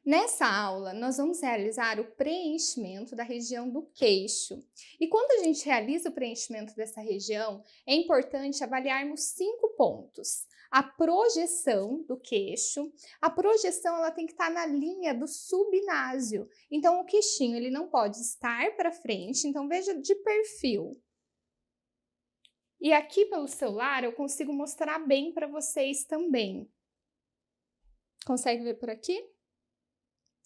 Nessa aula, nós vamos realizar o preenchimento da região do queixo. E quando a gente realiza o preenchimento dessa região, é importante avaliarmos 5 pontos. A projeção do queixo. A projeção ela tem que estar na linha do subnásio. Então, o queixinho ele não pode estar para frente, então veja de perfil. E aqui pelo celular eu consigo mostrar bem para vocês também. Consegue ver por aqui?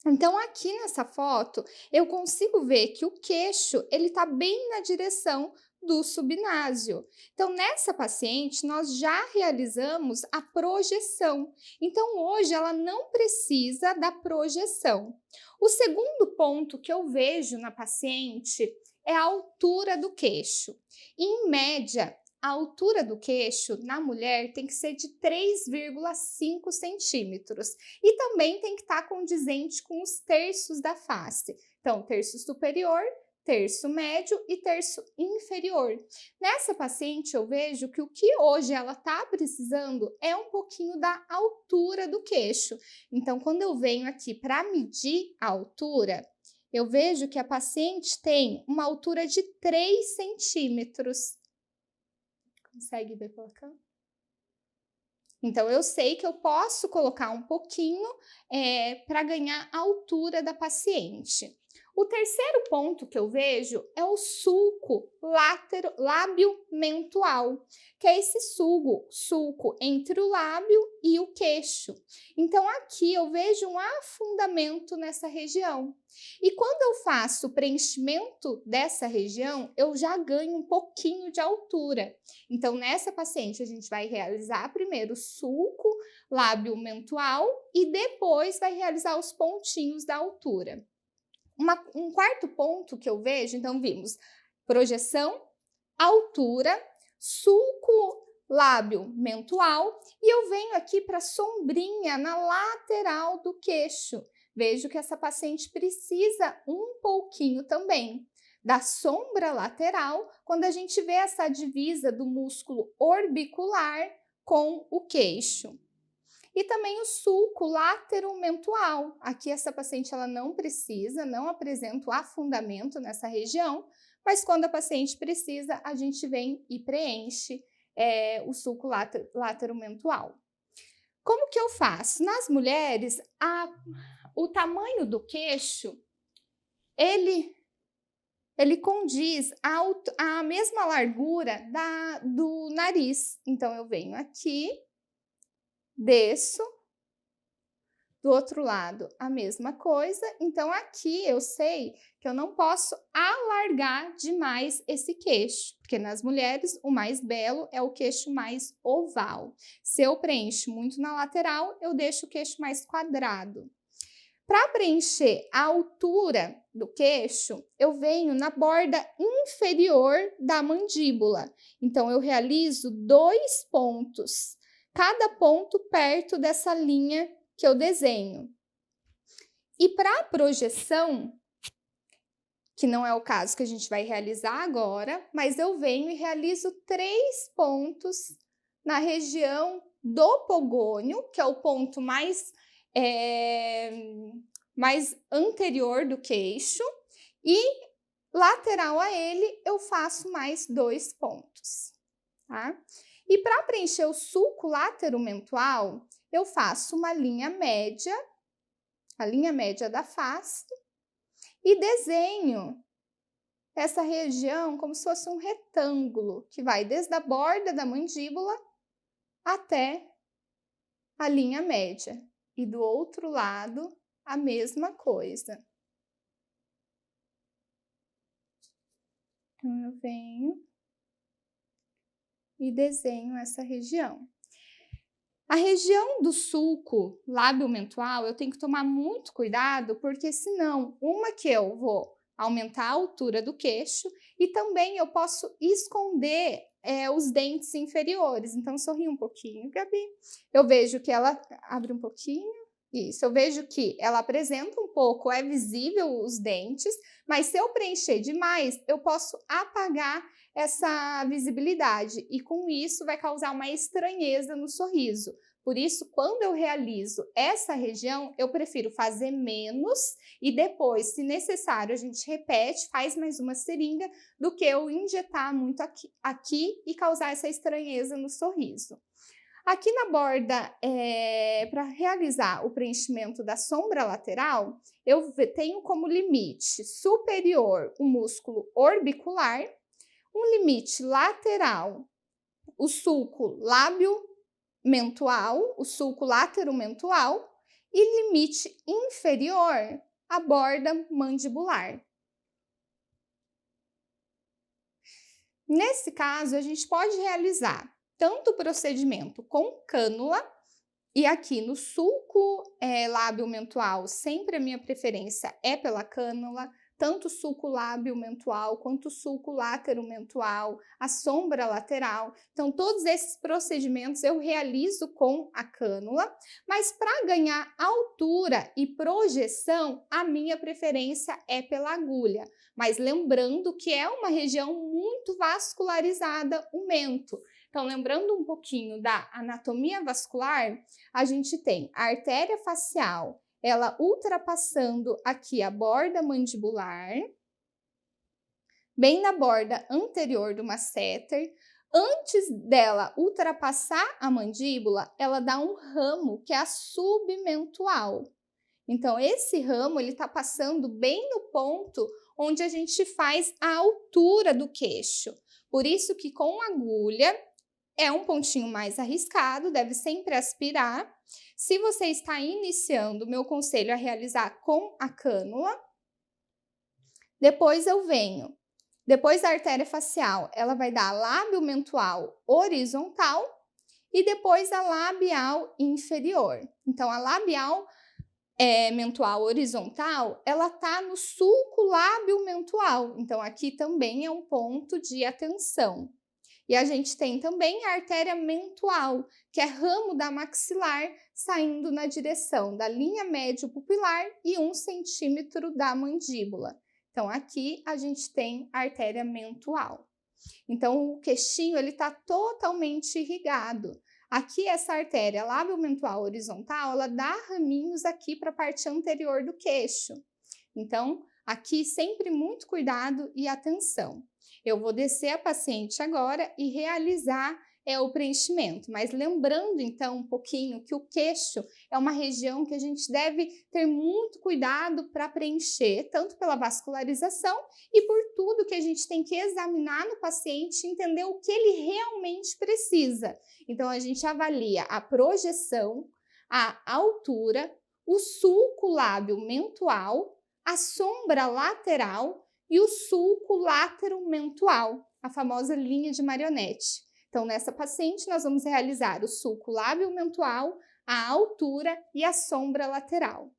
Então, aqui nessa foto, eu consigo ver que o queixo ele está bem na direção do subnásio. Então, nessa paciente, nós já realizamos a projeção. Então, hoje ela não precisa da projeção. O segundo ponto que eu vejo na paciente é a altura do queixo. Em média, a altura do queixo na mulher tem que ser de 3,5 centímetros e também tem que estar condizente com os terços da face. Então, terço superior, terço médio e terço inferior. Nessa paciente eu vejo que o que hoje ela está precisando é um pouquinho da altura do queixo. Então, quando eu venho aqui para medir a altura, eu vejo que a paciente tem uma altura de 3 centímetros. Consegue ver pela câmera? Então, eu sei que eu posso colocar um pouquinho para ganhar a altura da paciente. O terceiro ponto que eu vejo é o sulco lábio-mentual, que é esse sulco entre o lábio e o queixo. Então, aqui eu vejo um afundamento nessa região. E quando eu faço o preenchimento dessa região, eu já ganho um pouquinho de altura. Então, nessa paciente, a gente vai realizar primeiro o sulco lábio-mentual e depois vai realizar os pontinhos da altura. Um quarto ponto que eu vejo, então vimos projeção, altura, sulco lábio-mentual e eu venho aqui para a sombrinha na lateral do queixo. Vejo que essa paciente precisa um pouquinho também da sombra lateral quando a gente vê essa divisa do músculo orbicular com o queixo. E também o sulco láteromentual. Aqui essa paciente ela não apresenta o afundamento nessa região, mas quando a paciente precisa, a gente vem e preenche o sulco láteromentual. Como que eu faço? Nas mulheres, o tamanho do queixo, ele condiz à mesma largura do nariz. Então, eu venho aqui, desço, do outro lado a mesma coisa, então aqui eu sei que eu não posso alargar demais esse queixo, porque nas mulheres o mais belo é o queixo mais oval. Se eu preencho muito na lateral, eu deixo o queixo mais quadrado. Para preencher a altura do queixo, eu venho na borda inferior da mandíbula, então eu realizo 2 pontos. Cada ponto perto dessa linha que eu desenho. E para a projeção, que não é o caso que a gente vai realizar agora, mas eu venho e realizo 3 pontos na região do pogônio, que é o ponto mais anterior do queixo, e lateral a ele eu faço mais 2 pontos, tá? E para preencher o sulco láteromentual, eu faço uma linha média, a linha média da face, e desenho essa região como se fosse um retângulo, que vai desde a borda da mandíbula até a linha média. E do outro lado, a mesma coisa. Então, eu venho e desenho essa região. A região do sulco lábio-mentual eu tenho que tomar muito cuidado, porque senão, que eu vou aumentar a altura do queixo e também eu posso esconder os dentes inferiores. Então, sorri um pouquinho, Gabi. Eu vejo que ela abre um pouquinho. Isso, eu vejo que ela apresenta um pouco, é visível os dentes, mas se eu preencher demais, eu posso apagar essa visibilidade e com isso vai causar uma estranheza no sorriso. Por isso, quando eu realizo essa região, eu prefiro fazer menos e depois, se necessário, a gente repete, faz mais uma seringa, do que eu injetar muito aqui e causar essa estranheza no sorriso. Aqui na borda, para realizar o preenchimento da sombra lateral, eu tenho como limite superior o músculo orbicular, um limite lateral, o sulco lábio-mentual, o sulco látero-mentual, e limite inferior, a borda mandibular. Nesse caso, a gente pode realizar tanto o procedimento com cânula, e aqui no sulco lábio-mentual, sempre a minha preferência é pela cânula, tanto o sulco lábio-mentual quanto o sulco látero-mentual, a sombra lateral. Então, todos esses procedimentos eu realizo com a cânula, mas para ganhar altura e projeção, a minha preferência é pela agulha. Mas lembrando que é uma região muito vascularizada, o mento. Então, lembrando um pouquinho da anatomia vascular, a gente tem a artéria facial, ela ultrapassando aqui a borda mandibular, bem na borda anterior do masseter. Antes dela ultrapassar a mandíbula, ela dá um ramo que é a submentual. Então, esse ramo ele está passando bem no ponto onde a gente faz a altura do queixo. Por isso que com agulha é um pontinho mais arriscado, deve sempre aspirar. Se você está iniciando, meu conselho é realizar com a cânula. Depois eu venho. Depois da artéria facial, ela vai dar lábio-mentual horizontal e depois a labial inferior. Então, a labial mentual horizontal, ela tá no sulco lábio-mentual. Então, aqui também é um ponto de atenção. E a gente tem também a artéria mentual, que é ramo da maxilar, saindo na direção da linha médio-pupilar e 1 centímetro da mandíbula. Então, aqui a gente tem a artéria mentual. Então, o queixinho ele está totalmente irrigado. Aqui, essa artéria lábio-mentual horizontal, ela dá raminhos aqui para a parte anterior do queixo. Então, aqui sempre muito cuidado e atenção. Eu vou descer a paciente agora e realizar o preenchimento, mas lembrando então um pouquinho que o queixo é uma região que a gente deve ter muito cuidado para preencher, tanto pela vascularização e por tudo que a gente tem que examinar no paciente e entender o que ele realmente precisa. Então a gente avalia a projeção, a altura, o sulco lábio mentual, a sombra lateral e o sulco látero-mentual, a famosa linha de marionete. Então, nessa paciente, nós vamos realizar o sulco lábio-mentual, a altura e a sombra lateral.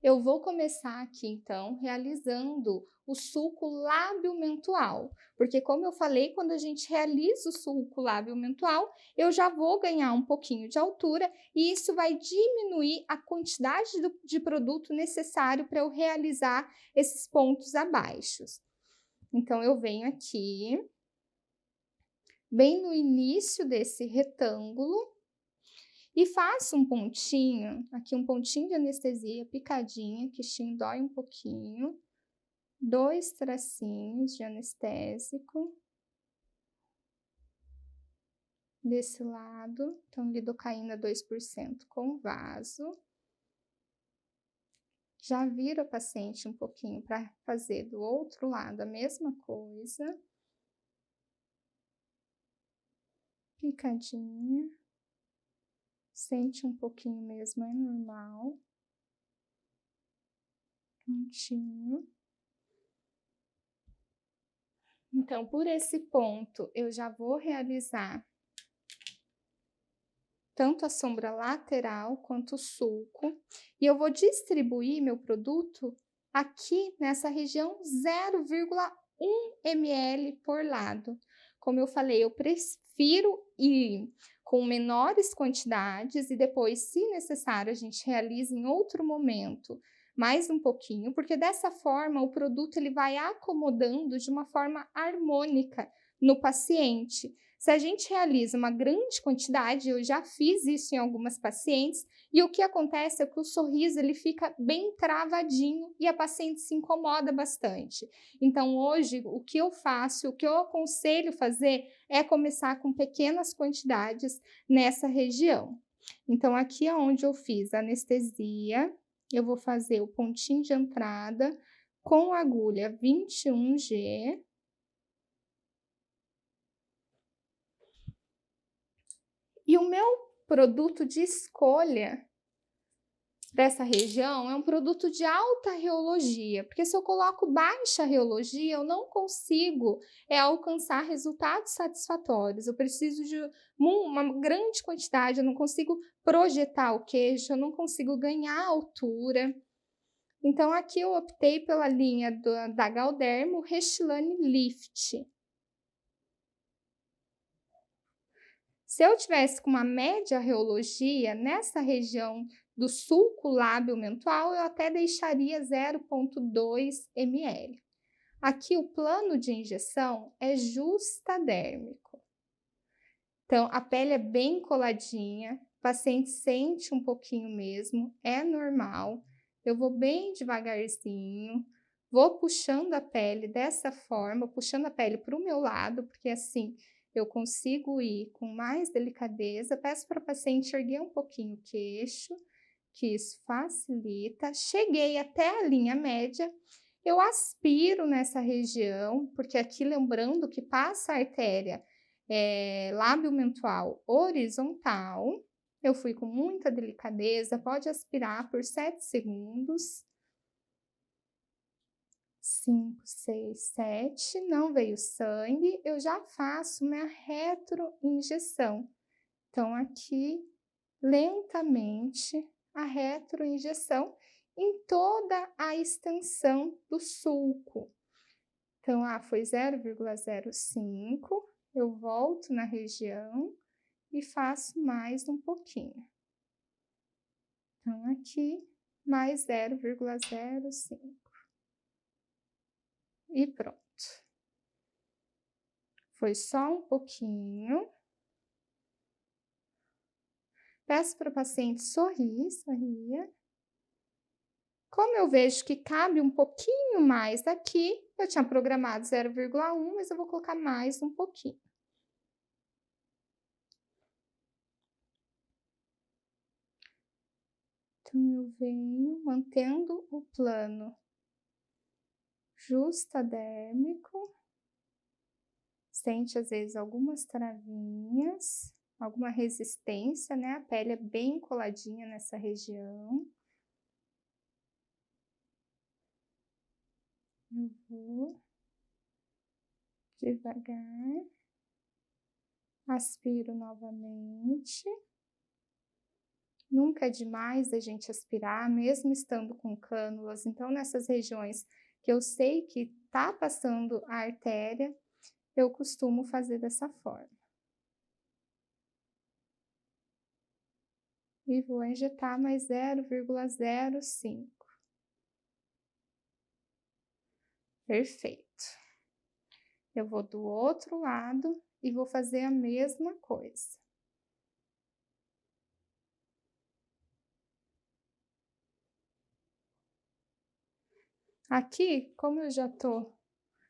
Eu vou começar aqui, então, realizando o sulco lábio-mentual, porque, como eu falei, quando a gente realiza o sulco lábio-mentual, eu já vou ganhar um pouquinho de altura e isso vai diminuir a quantidade de produto necessário para eu realizar esses pontos abaixo. Então, eu venho aqui, bem no início desse retângulo, e faço um pontinho, aqui um pontinho de anestesia, picadinha, queixinho dói um pouquinho, 2 tracinhos de anestésico, desse lado, então lidocaína 2% com vaso. Já viro a paciente um pouquinho para fazer do outro lado a mesma coisa. Picadinha. Sente um pouquinho mesmo, é normal. Pontinho. Então, por esse ponto, eu já vou realizar tanto a sombra lateral quanto o sulco. E eu vou distribuir meu produto aqui nessa região 0,1 ml por lado. Como eu falei, eu prefiro ir com menores quantidades e depois, se necessário, a gente realiza em outro momento mais um pouquinho, porque dessa forma o produto ele vai acomodando de uma forma harmônica no paciente. Se a gente realiza uma grande quantidade, eu já fiz isso em algumas pacientes, e o que acontece é que o sorriso ele fica bem travadinho e a paciente se incomoda bastante. Então, hoje, o que eu faço, o que eu aconselho fazer é começar com pequenas quantidades nessa região. Então, aqui é onde eu fiz anestesia, eu vou fazer o pontinho de entrada com agulha 21G. E o meu produto de escolha dessa região é um produto de alta reologia, porque se eu coloco baixa reologia, eu não consigo alcançar resultados satisfatórios. Eu preciso de uma grande quantidade, eu não consigo projetar o queixo, eu não consigo ganhar altura. Então, aqui eu optei pela linha da Galderma, Restylane Lift. Se eu tivesse com uma média reologia, nessa região do sulco lábio mental, eu até deixaria 0,2 ml. Aqui o plano de injeção é justadérmico. Então, a pele é bem coladinha, o paciente sente um pouquinho mesmo, é normal. Eu vou bem devagarzinho, vou puxando a pele dessa forma, puxando a pele para o meu lado, porque assim eu consigo ir com mais delicadeza. Peço para a paciente erguer um pouquinho o queixo, que isso facilita. Cheguei até a linha média, eu aspiro nessa região, porque aqui lembrando que passa a artéria lábio mental horizontal. Eu fui com muita delicadeza, pode aspirar por 7 segundos. 5, 6, 7, não veio sangue, eu já faço minha retroinjeção. Então, aqui, lentamente, a retroinjeção em toda a extensão do sulco. Então, foi 0,05, eu volto na região e faço mais um pouquinho. Então, aqui, mais 0,05. E pronto. Foi só um pouquinho. Peço para o paciente sorria. Como eu vejo que cabe um pouquinho mais aqui, eu tinha programado 0,1, mas eu vou colocar mais um pouquinho. Então, eu venho mantendo o plano justadérmico. Sente, às vezes, algumas travinhas, alguma resistência, né? A pele é bem coladinha nessa região. Eu vou devagar, aspiro novamente. Nunca é demais a gente aspirar, mesmo estando com cânulas. Então, nessas regiões que eu sei que tá passando a artéria, eu costumo fazer dessa forma. E vou injetar mais 0,05. Perfeito. Eu vou do outro lado e vou fazer a mesma coisa. Aqui, como eu já tô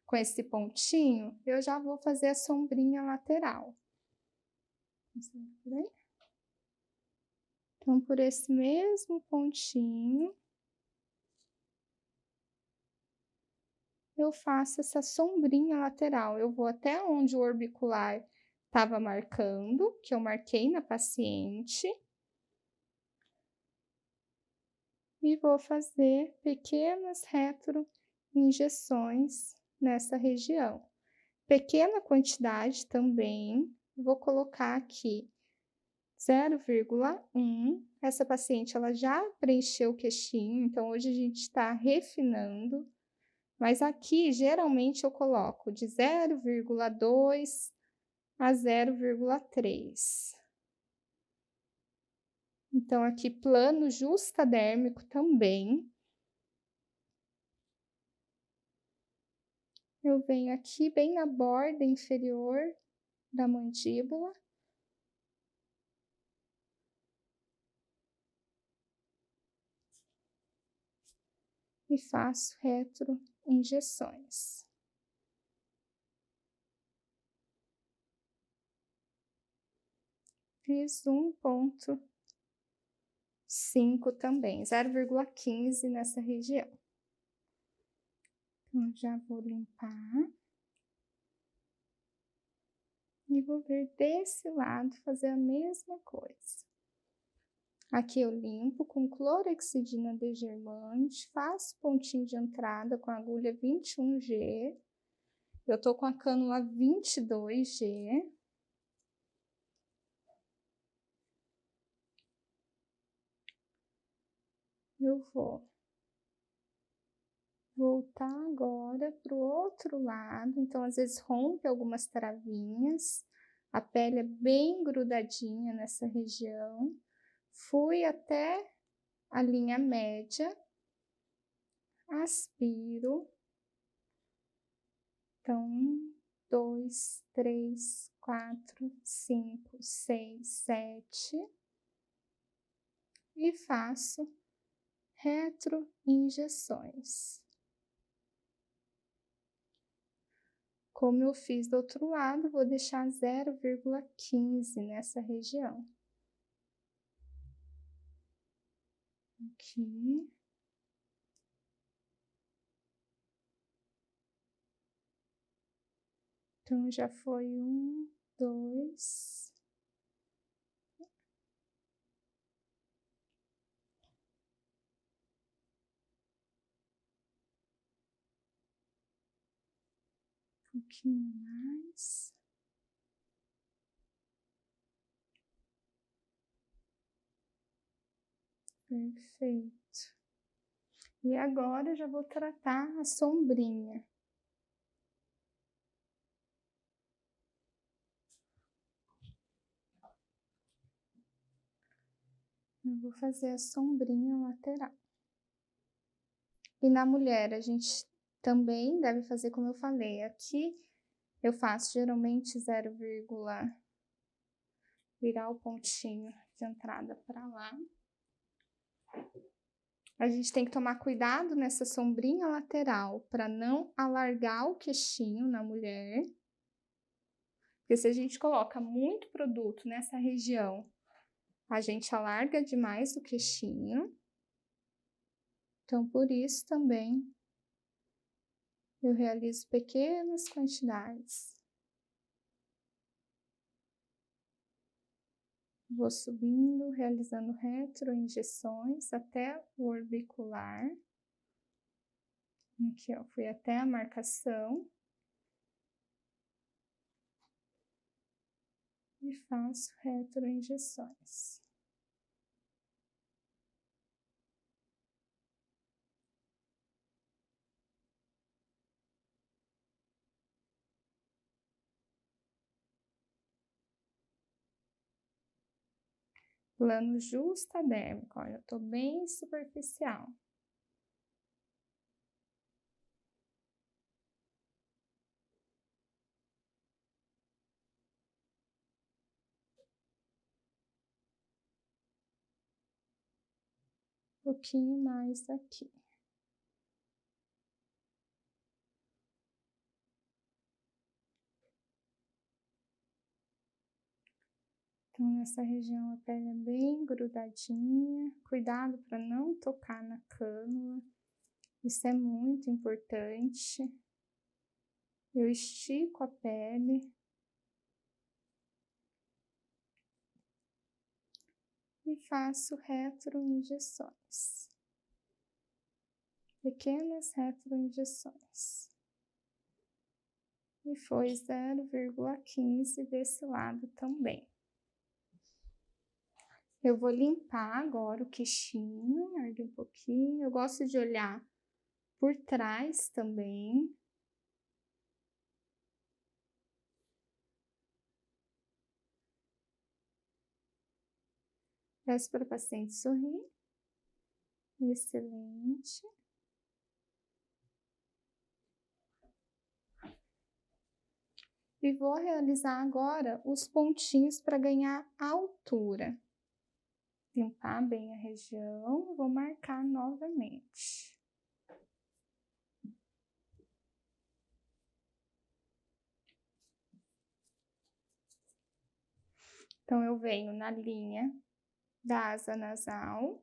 com esse pontinho, eu já vou fazer a sombrinha lateral. Então, por esse mesmo pontinho, eu faço essa sombrinha lateral. Eu vou até onde o orbicular estava marcando, que eu marquei na paciente. E vou fazer pequenas retroinjeções nessa região. Pequena quantidade também, vou colocar aqui 0,1. Essa paciente, ela já preencheu o queixinho, então hoje a gente está refinando. Mas aqui, geralmente, eu coloco de 0,2 a 0,3. Então, aqui, plano justadérmico também. Eu venho aqui bem na borda inferior da mandíbula. E faço retroinjeções. Fiz 1,5 também, 0,15 nessa região. Então, já vou limpar. E vou vir desse lado fazer a mesma coisa. Aqui eu limpo com clorexidina degermante, faço pontinho de entrada com a agulha 21G. Eu tô com a cânula 22G. Eu vou voltar agora para o outro lado, então às vezes rompe algumas travinhas, a pele é bem grudadinha nessa região. Fui até a linha média, aspiro. Então, 1, 2, 3, 4, 5, 6, 7. E faço retroinjeções. Como eu fiz do outro lado, vou deixar 0,15 nessa região. Aqui. Então, já foi 1, 2. Um pouquinho mais. Perfeito. E agora eu já vou tratar a sombrinha. Eu vou fazer a sombrinha lateral. E na mulher, a gente também deve fazer como eu falei. Aqui eu faço geralmente 0, virar o pontinho de entrada para lá. A gente tem que tomar cuidado nessa sombrinha lateral para não alargar o queixinho na mulher. Porque se a gente coloca muito produto nessa região, a gente alarga demais o queixinho. Então, por isso também eu realizo pequenas quantidades. Vou subindo, realizando retroinjeções até o orbicular. Aqui, ó, fui até a marcação. E faço retroinjeções. Plano justadérmico, olha, eu tô bem superficial. Um pouquinho mais aqui. Então, nessa região a pele é bem grudadinha. Cuidado para não tocar na cânula. Isso é muito importante. Eu estico a pele. E faço retroinjeções. Pequenas retroinjeções. E foi 0,15 desse lado também. Eu vou limpar agora o queixinho, ergue um pouquinho. Eu gosto de olhar por trás também. Peço para o paciente sorrir. Excelente. E vou realizar agora os pontinhos para ganhar altura. Limpar bem a região, vou marcar novamente. Então, eu venho na linha da asa nasal.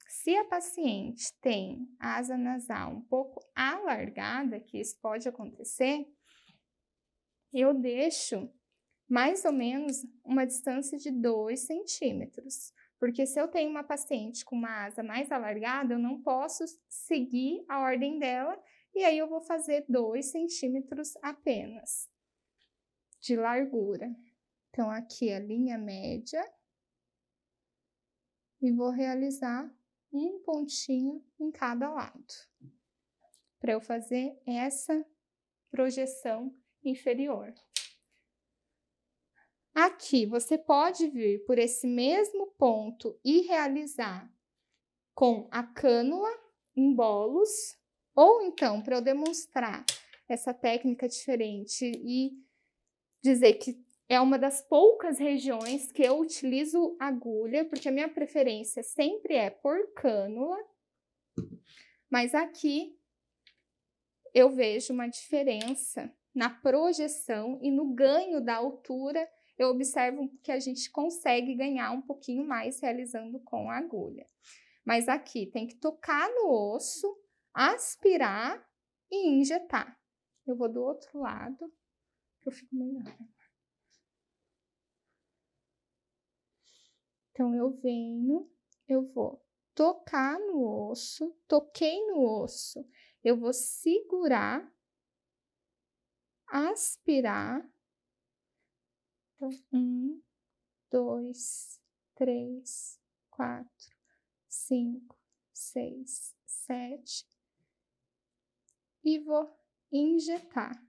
Se a paciente tem a asa nasal um pouco alargada, que isso pode acontecer, eu deixo mais ou menos uma distância de 2 centímetros. Porque se eu tenho uma paciente com uma asa mais alargada, eu não posso seguir a ordem dela, e aí eu vou fazer 2 centímetros apenas de largura. Então, aqui a linha média, e vou realizar um pontinho em cada lado, para eu fazer essa projeção inferior. Aqui, você pode vir por esse mesmo ponto e realizar com a cânula em bolos, ou então, para eu demonstrar essa técnica diferente e dizer que é uma das poucas regiões que eu utilizo agulha, porque a minha preferência sempre é por cânula, mas aqui eu vejo uma diferença na projeção e no ganho da altura. Eu observo que a gente consegue ganhar um pouquinho mais realizando com a agulha. Mas aqui tem que tocar no osso, aspirar e injetar. Eu vou do outro lado, que eu fico melhor. Então, eu venho, eu vou tocar no osso, toquei no osso, eu vou segurar, aspirar. Então, 1, 2, 3, 4, 5, 6, 7. E vou injetar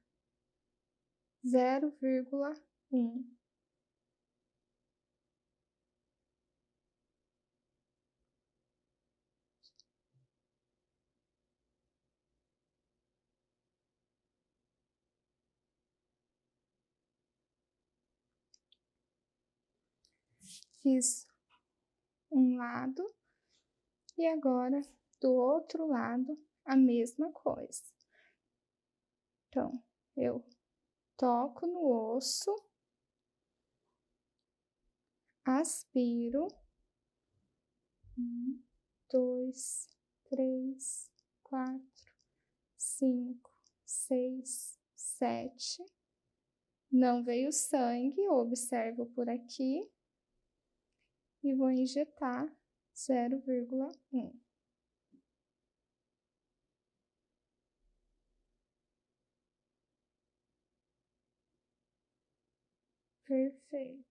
0,1. Fiz um lado e agora do outro lado a mesma coisa. Então, eu toco no osso, aspiro, 1, 2, 3, 4, 5, 6, 7. Não veio sangue, eu observo por aqui e vou injetar 0,1. Perfeito.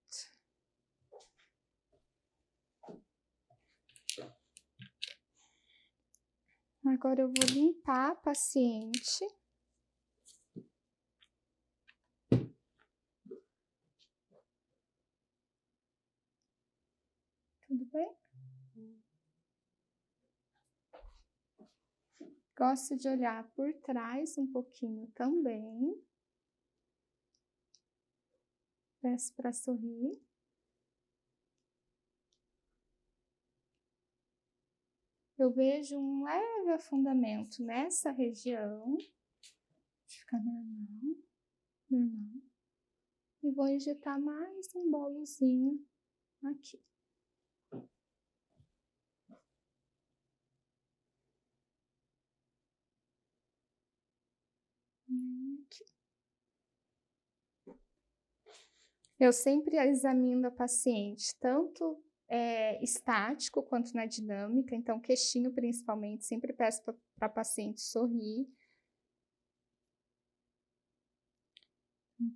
Agora eu vou limpar a paciente. Tudo bem? Gosto de olhar por trás um pouquinho também. Peço para sorrir. Eu vejo um leve afundamento nessa região. Fica normal, normal. E vou injetar mais um bolozinho aqui. Aqui. Eu sempre examino a paciente, tanto estático quanto na dinâmica, então queixinho principalmente, sempre peço para a paciente sorrir.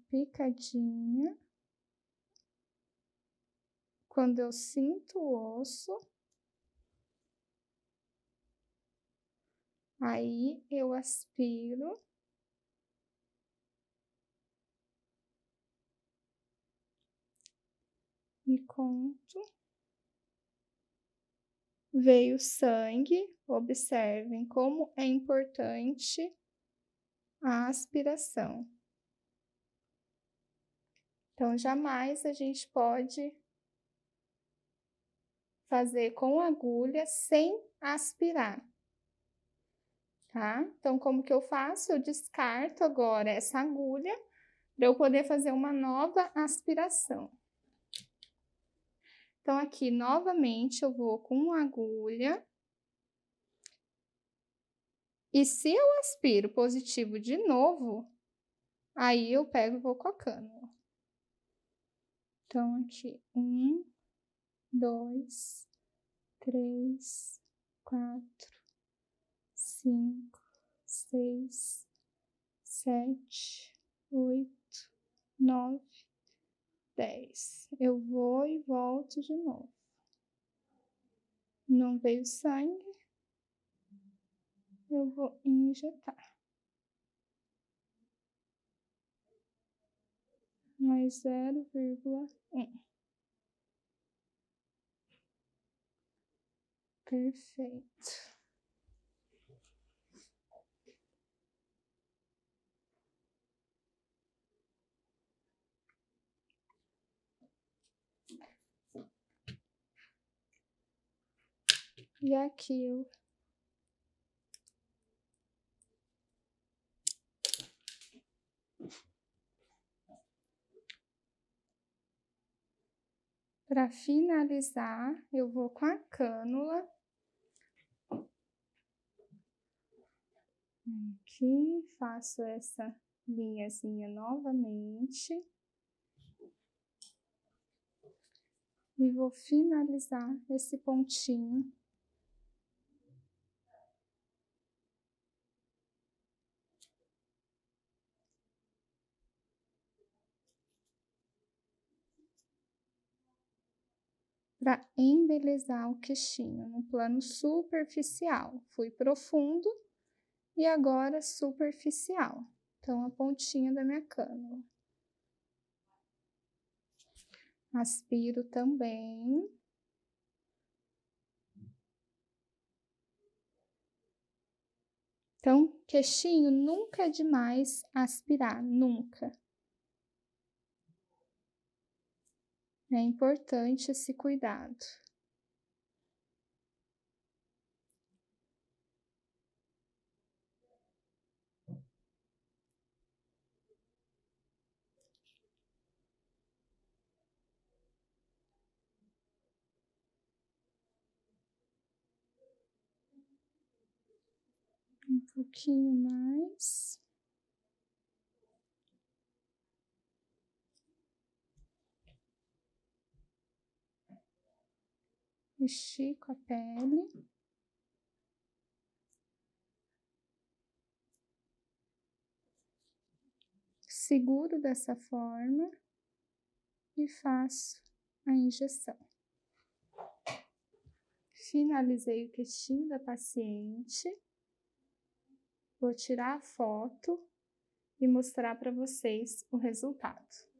Picadinha. Quando eu sinto o osso, aí eu aspiro. E conto Veio sangue, observem como é importante a aspiração. Então, jamais a gente pode fazer com agulha sem aspirar, tá? Então, como que eu faço? Eu descarto agora essa agulha para eu poder fazer uma nova aspiração. Então, aqui, novamente, eu vou com agulha. E se eu aspiro positivo de novo, aí eu pego e vou com a cânula. Então, aqui, 1, 2, 3, 4, 5, 6, 7, 8, 9, 10. Eu vou e volto de novo. Não veio sangue, eu vou injetar. Mais 0,1. Perfeito. E aqui eu para finalizar, eu vou com a cânula. Aqui, faço essa linhazinha novamente. E vou finalizar esse pontinho. Para embelezar o queixinho no plano superficial. Fui profundo e agora superficial. Então, a pontinha da minha cânula. Aspiro também. Então, queixinho nunca é demais aspirar, nunca. É importante esse cuidado. Um pouquinho mais. Estico a pele. Seguro dessa forma e faço a injeção. Finalizei o queixinho da paciente. Vou tirar a foto e mostrar para vocês o resultado.